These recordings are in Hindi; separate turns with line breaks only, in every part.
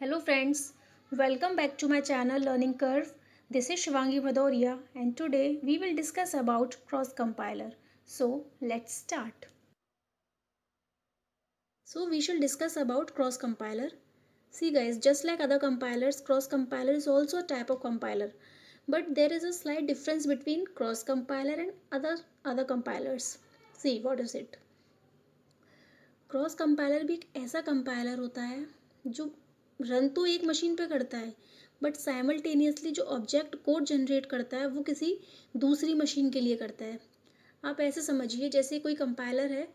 Hello friends, welcome back to my channel Learning Curve. This is Shivangi Bhadoria and today we will discuss about cross compiler. So let's start. So we shall discuss about cross compiler. See guys, just like other compilers, cross compiler is also a type of compiler. But there is a slight difference between cross compiler and other compilers. See what is it? Cross compiler भी एक ऐसा कंपाइलर होता है जो रन तो एक मशीन पे करता है बट साइमल्टेनियसली जो ऑब्जेक्ट कोड जनरेट करता है वो किसी दूसरी मशीन के लिए करता है। आप ऐसे समझिए जैसे कोई कंपाइलर है,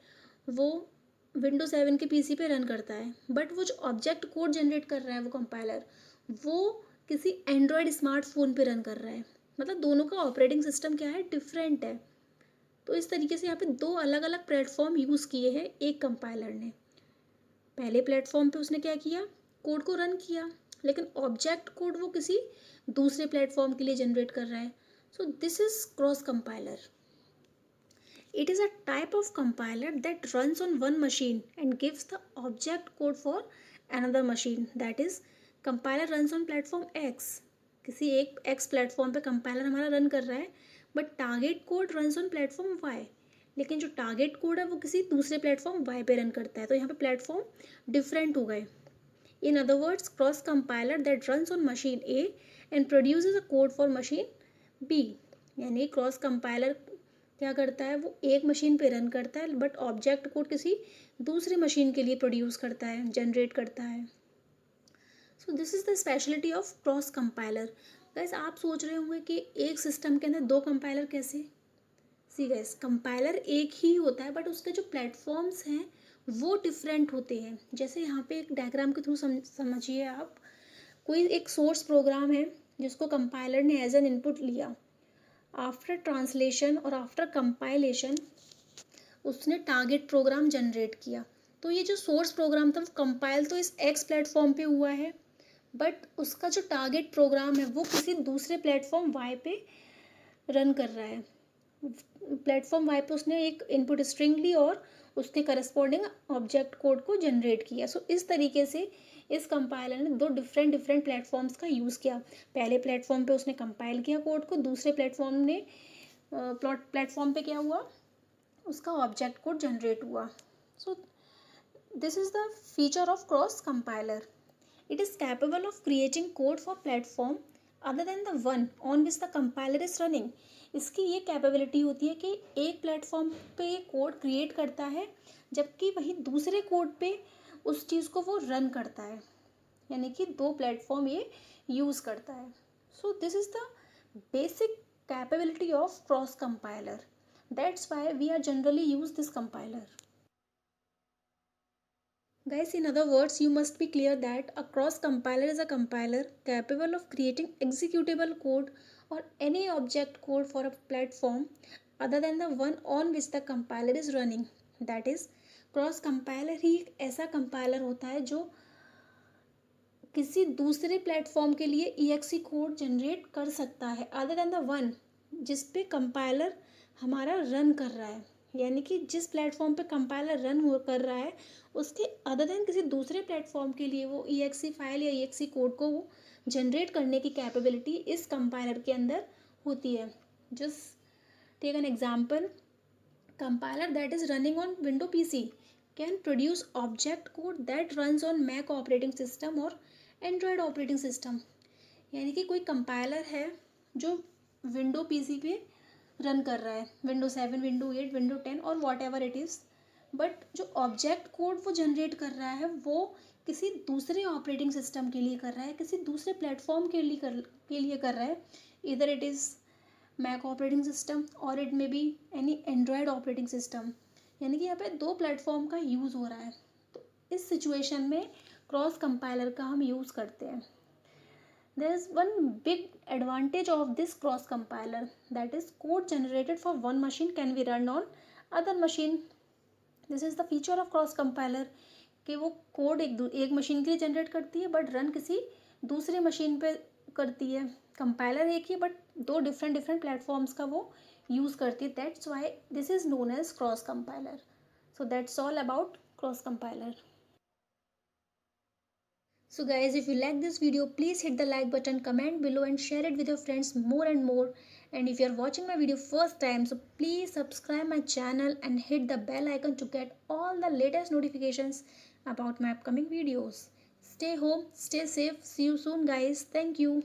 वो विंडो 7 के पीसी पे रन करता है बट वो जो ऑब्जेक्ट कोड जनरेट कर रहा है वो कंपाइलर वो किसी एंड्रॉयड स्मार्टफोन पे रन कर रहा है। मतलब दोनों का ऑपरेटिंग सिस्टम क्या है, डिफरेंट है। तो इस तरीके से यहाँ पे दो अलग अलग प्लेटफॉर्म यूज़ किए हैं एक कंपाइलर ने। पहले प्लेटफॉर्म पे उसने क्या किया, कोड को रन किया, लेकिन ऑब्जेक्ट कोड वो किसी दूसरे प्लेटफॉर्म के लिए जनरेट कर रहा है। So this is cross compiler. It is a type of compiler that runs on one machine and gives the object code for another machine. That is, compiler runs on platform X. किसी एक X प्लेटफॉर्म पे कंपाइलर हमारा रन कर रहा है but target code runs on platform Y. लेकिन जो टारगेट कोड है वो किसी दूसरे प्लेटफॉर्म Y पे रन करता है, तो यहाँ पे प्लेटफॉर्म डिफरेंट हो गए. In other words, cross compiler that runs on machine A and produces a code for machine B. यानी क्रॉस कंपाइलर क्या करता है, वो एक मशीन पे रन करता है बट ऑब्जेक्ट कोड किसी दूसरी मशीन के लिए प्रोड्यूस करता है, जनरेट करता है. So this is the speciality of cross compiler. Guys आप सोच रहे होंगे कि एक सिस्टम के अंदर दो कंपाइलर कैसे. सी गाइस, कंपाइलर एक ही होता है बट उसके जो प्लेटफॉर्म्स हैं वो डिफरेंट होते हैं. जैसे यहाँ पे एक डायग्राम के थ्रू समझिए आप. कोई एक सोर्स प्रोग्राम है जिसको कंपाइलर ने एज एन इनपुट लिया. आफ्टर ट्रांसलेशन और आफ्टर कंपाइलेशन उसने टारगेट प्रोग्राम जनरेट किया. तो ये जो सोर्स प्रोग्राम था वो कंपाइल तो इस एक्स प्लेटफॉर्म पे हुआ है बट उसका जो टारगेट प्रोग्राम है वो किसी दूसरे प्लेटफॉर्म वाई पे रन कर रहा है. प्लेटफॉर्म वाई पे उसने एक इनपुट स्ट्रिंग ली और उसके करस्पॉन्डिंग ऑब्जेक्ट कोड को जनरेट किया. सो इस तरीके से इस कंपाइलर ने दो डिफरेंट प्लेटफॉर्म्स का यूज़ किया. पहले प्लेटफॉर्म पे उसने कंपाइल किया कोड को, दूसरे प्लेटफॉर्म पे क्या हुआ, उसका ऑब्जेक्ट कोड जनरेट हुआ. सो this is the feature of cross compiler. It is capable of creating code for platform other than the one on which the compiler is running. इसकी ये कैपेबिलिटी होती है कि एक प्लेटफॉर्म पे ये कोड क्रिएट करता है जबकि वही दूसरे कोड पे उस चीज़ को वो रन करता है. यानी कि दो प्लेटफॉर्म ये यूज़ करता है. So this is the basic capability of cross compiler. That's why we are generally use this compiler. Guys, in other words, you must be clear that a cross compiler is a compiler capable of creating executable code or any object code for a platform other than the one on which the compiler is running. That is, cross compiler ही एक ऐसा compiler होता है जो किसी दूसरे प्लेटफॉर्म के लिए EXE कोड जनरेट कर सकता है अदर देन द वन जिस पे कंपाइलर हमारा रन कर रहा है. यानी कि जिस प्लेटफॉर्म पे कंपाइलर रन कर रहा है उसके अदर देन किसी दूसरे प्लेटफॉर्म के लिए वो EXE फाइल या EXE कोड को वो जनरेट करने की कैपेबिलिटी इस कंपाइलर के अंदर होती है. Just take an example. Compiler that is running on Windows PC can produce object code that runs on Mac operating system or Android operating system. यानी कि कोई कंपाइलर है जो विंडो पीसी पे रन कर रहा है, Windows 7, Windows 8, Windows 10 और what ever it is. But जो ऑब्जेक्ट कोड वो जनरेट कर रहा है वो किसी दूसरे ऑपरेटिंग सिस्टम के लिए कर रहा है, किसी दूसरे प्लेटफॉर्म के लिए कर रहा है. इधर it is Mac operating system और it may be any Android operating system. यानी कि यहाँ पे दो प्लेटफॉर्म का यूज़ हो रहा है. तो इस सिचुएशन में क्रॉस कंपाइलर का हम यूज़ करते हैं. There is one big advantage of this cross compiler, that is code generated for one machine can be run on other machine. This is the feature of cross compiler कि वो कोड एक मशीन के लिए जनरेट करती है बट रन किसी दूसरे मशीन पे करती है. कंपाइलर एक ही बट दो डिफरेंट प्लेटफॉर्म्स का वो यूज़ करती है. That's why this is known as cross compiler. So that's all about cross compiler. So guys, if you like this video, please hit the like button, comment below and share it with your friends more and more. And if you are watching my video first time, so please subscribe my channel and hit the bell icon to get all the latest notifications about my upcoming videos. Stay home, stay safe. See you soon guys. Thank you.